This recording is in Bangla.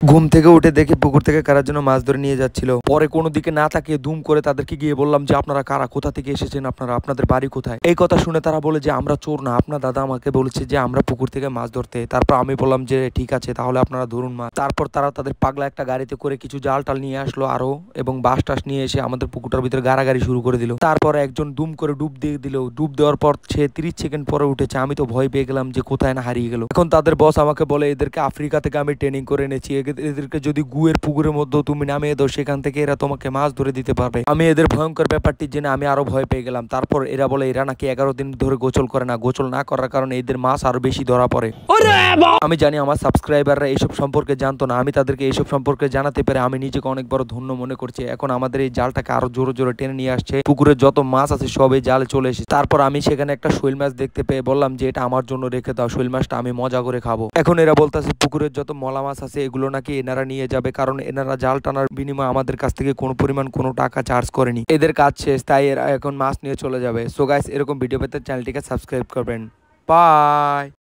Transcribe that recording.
ঘুম থেকে উঠে দেখি পুকুর থেকে কারার জন্য মাছ ধরে নিয়ে যাচ্ছিল। পরে কোনো দিকে না তাকিয়ে দুম করে তাদেরকে গিয়ে বললাম যে আপনারা কারা, কোথা থেকে এসেছেন, আপনারা আপনাদের বাড়ি কোথায়। এই কথা শুনে তারা বলে যে আমরা চোর না, আপনার দাদা আমাকে বলেছে যে আমরা পুকুর থেকে মাছ ধরতে। তারপর আমি বললাম যে ঠিক আছে তাহলে আপনারা ধরুন মাছ। তারপর তারা তাদের পাগলা একটা গাড়িতে করে কিছু জাল টাল নিয়ে আসলো আরো, এবং বাঁশ টাস নিয়ে এসে আমাদের পুকুরটার ভিতরে গাড়াগাড়ি শুরু করে দিল। তারপর একজন দুম করে ডুব দিয়ে দিল। ডুব দেওয়ার পর সে 30 সেকেন্ড পরে উঠেছে। আমি তো ভয় পেয়ে গেলাম যে কোথায় না হারিয়ে গেল। এখন তাদের বস আমাকে বলে এদেরকে আফ্রিকা থেকে আমি ট্রেনিং করে এনেছি, এদেরকে যদি গুয়ের পুকুরের মধ্যে তুমি নামিয়ে দাও সেখান থেকে এরা তোমাকে মাছ ধরে দিতে পারবে। আমি এদের ভয়ঙ্কর ব্যাপারটি জেনে আমি আরো ভয় পেয়ে গেলাম। তারপর এরা বলে এরা নাকি 11 দিন ধরে গোসল করে না, গোসল না করার কারণে এদের মাছ আরো বেশি ধরা পড়ে। আমি জানি আমার সাবস্ক্রাইবাররা এইসব সম্পর্কে জানতো না, আমি তাদেরকে এইসব সম্পর্কে জানাতে পেরে আমি নিজেকে অনেক বড় ধন্য মনে করছি। এখন আমাদের এই জালটাকে আরো জোরে জোরে টেনে নিয়ে আসছে, পুকুরের যত মাছ আছে সব এই জালে চলে এসেছে। তারপর আমি সেখানে একটা শৈল মাছ দেখতে পেয়ে বললাম যে এটা আমার জন্য রেখে দাও, শৈল মাছটা আমি মজা করে খাবো। এখন এরা বলতেছে পুকুরের যত মলা মাছ আছে এগুলো নাকি এনারা নিয়ে যাবে, কারণ এনারা জাল টানার বিনিময়ে আমাদের কাছ থেকে কোনো পরিমাণ কোনো টাকা চার্জ করেনি। এদের কাজ শেষ, তাই এরা এখন মাছ নিয়ে চলে যাবে। সো গাইস, এরকম ভিডিও পেতে চ্যানেলটিকে সাবস্ক্রাইব করবেন। বাই।